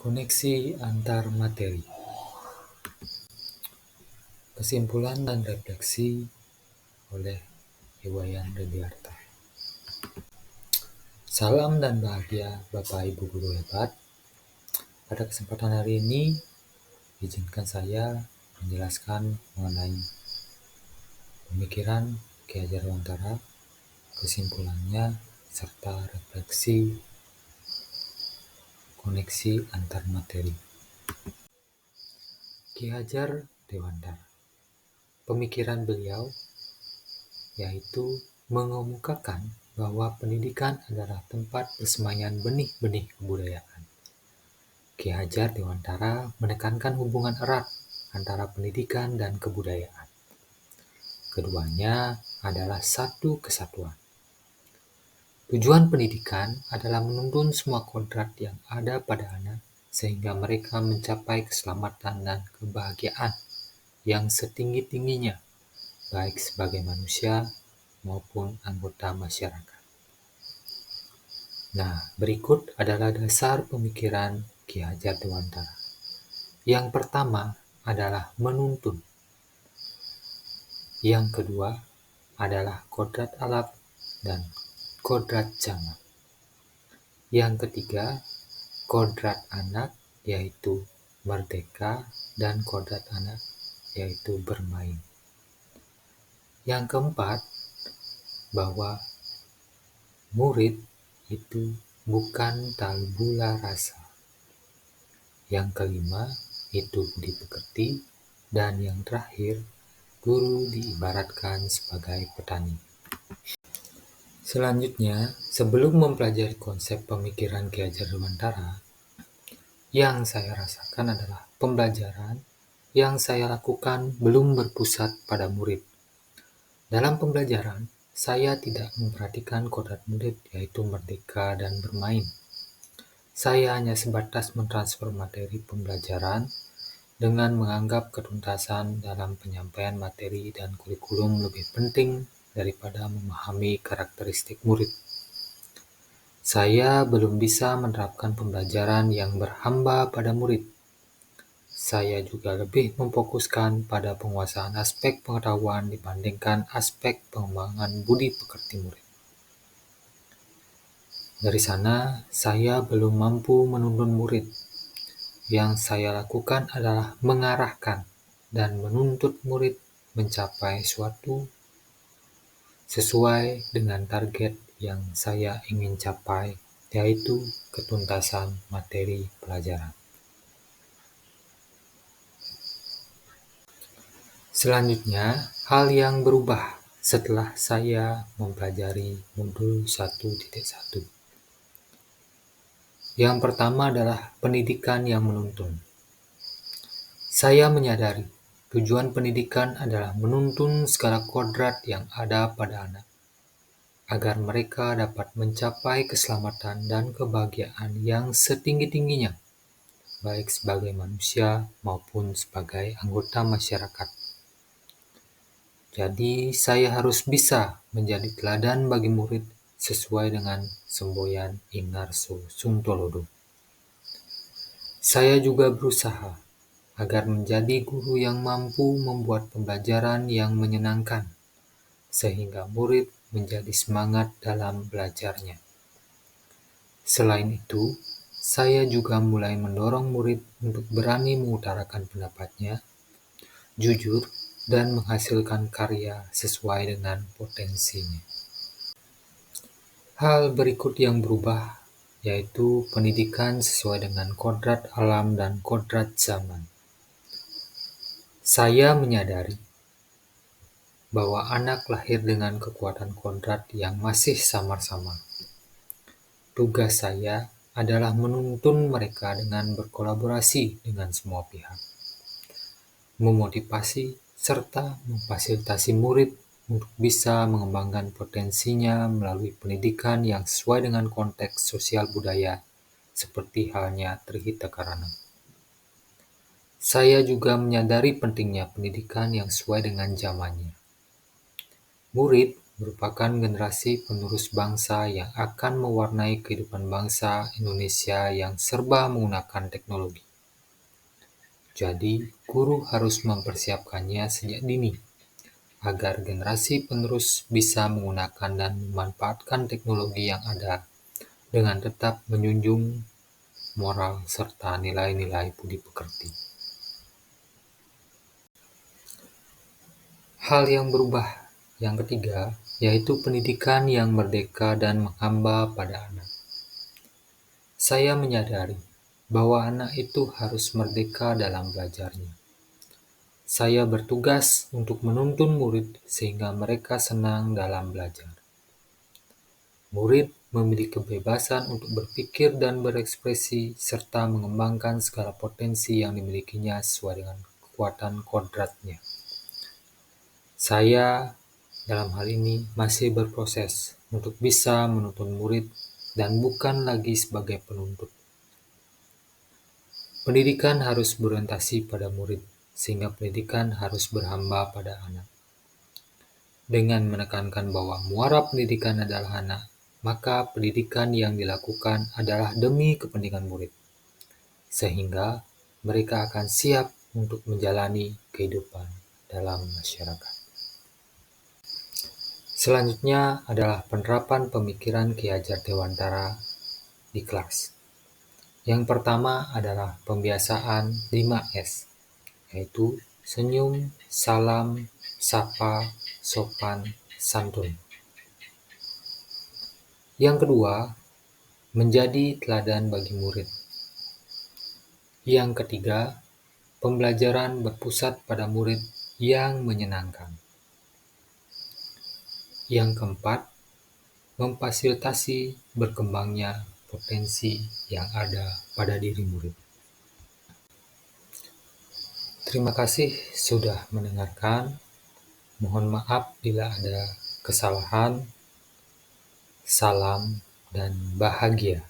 Koneksi antar materi. Kesimpulan dan refleksi oleh Iwayan Rediarta. Salam dan bahagia Bapak Ibu Guru hebat. Pada kesempatan hari ini, izinkan saya menjelaskan mengenai pemikiran Ki Hajar Dewantara, kesimpulannya, serta refleksi koneksi antar materi. Ki Hajar Dewantara. Pemikiran beliau yaitu mengemukakan bahwa pendidikan adalah tempat persemaian benih-benih kebudayaan. Ki Hajar Dewantara menekankan hubungan erat antara pendidikan dan kebudayaan. Keduanya adalah satu kesatuan. Tujuan pendidikan adalah menuntun semua kodrat yang ada pada anak sehingga mereka mencapai keselamatan dan kebahagiaan yang setinggi-tingginya, baik sebagai manusia maupun anggota masyarakat. Nah, berikut adalah dasar pemikiran Ki Hajar Dewantara. Yang pertama adalah menuntun. Yang kedua adalah kodrat alam dan kodrat zaman. Yang ketiga, kodrat anak yaitu merdeka dan kodrat anak yaitu bermain. Yang keempat, bahwa murid itu bukan tabula rasa. Yang kelima, itu budi pekerti. Dan yang terakhir, guru diibaratkan sebagai petani. Selanjutnya, sebelum mempelajari konsep pemikiran Ki Hajar Dewantara, yang saya rasakan adalah pembelajaran yang saya lakukan belum berpusat pada murid. Dalam pembelajaran, saya tidak memperhatikan kodrat murid yaitu merdeka dan bermain. Saya hanya sebatas mentransfer materi pembelajaran dengan menganggap ketuntasan dalam penyampaian materi dan kurikulum lebih penting daripada memahami karakteristik murid. Saya belum bisa menerapkan pembelajaran yang berhamba pada murid. Saya juga lebih memfokuskan pada penguasaan aspek pengetahuan dibandingkan aspek pengembangan budi pekerti murid. Dari sana, saya belum mampu menuntun murid. Yang saya lakukan adalah mengarahkan dan menuntut murid mencapai suatu sesuai dengan target yang saya ingin capai, yaitu ketuntasan materi pelajaran. Selanjutnya, hal yang berubah setelah saya mempelajari modul 1.1. Yang pertama adalah pendidikan yang menuntun. Saya menyadari tujuan pendidikan adalah menuntun segala kodrat yang ada pada anak, agar mereka dapat mencapai keselamatan dan kebahagiaan yang setinggi-tingginya, baik sebagai manusia maupun sebagai anggota masyarakat. Jadi, saya harus bisa menjadi teladan bagi murid sesuai dengan semboyan Ingarso Suntolodo. Saya juga berusaha agar menjadi guru yang mampu membuat pembelajaran yang menyenangkan, sehingga murid menjadi semangat dalam belajarnya. Selain itu, saya juga mulai mendorong murid untuk berani mengutarakan pendapatnya, jujur, dan menghasilkan karya sesuai dengan potensinya. Hal berikut yang berubah yaitu pendidikan sesuai dengan kodrat alam dan kodrat zaman. Saya menyadari bahwa anak lahir dengan kekuatan kodrat yang masih samar-samar. Tugas saya adalah menuntun mereka dengan berkolaborasi dengan semua pihak, memotivasi serta memfasilitasi murid untuk bisa mengembangkan potensinya melalui pendidikan yang sesuai dengan konteks sosial budaya, seperti halnya Trihita Karana. Saya juga menyadari pentingnya pendidikan yang sesuai dengan zamannya. Murid merupakan generasi penerus bangsa yang akan mewarnai kehidupan bangsa Indonesia yang serba menggunakan teknologi. Jadi, guru harus mempersiapkannya sejak dini, agar generasi penerus bisa menggunakan dan memanfaatkan teknologi yang ada dengan tetap menjunjung moral serta nilai-nilai budi pekerti. Hal yang berubah yang ketiga, yaitu pendidikan yang merdeka dan menghamba pada anak. Saya menyadari bahwa anak itu harus merdeka dalam belajarnya. Saya bertugas untuk menuntun murid sehingga mereka senang dalam belajar. Murid memiliki kebebasan untuk berpikir dan berekspresi serta mengembangkan segala potensi yang dimilikinya sesuai dengan kekuatan kodratnya. Saya dalam hal ini masih berproses untuk bisa menuntun murid dan bukan lagi sebagai penuntut. Pendidikan harus berorientasi pada murid, sehingga pendidikan harus berhamba pada anak. Dengan menekankan bahwa muara pendidikan adalah anak, maka pendidikan yang dilakukan adalah demi kepentingan murid, sehingga mereka akan siap untuk menjalani kehidupan dalam masyarakat. Selanjutnya adalah penerapan pemikiran Ki Hajar Dewantara di kelas. Yang pertama adalah pembiasaan 5S, yaitu senyum, salam, sapa, sopan, santun. Yang kedua, menjadi teladan bagi murid. Yang ketiga, pembelajaran berpusat pada murid yang menyenangkan. Yang keempat, memfasilitasi berkembangnya potensi yang ada pada diri murid. Terima kasih sudah mendengarkan. Mohon maaf bila ada kesalahan. Salam dan bahagia.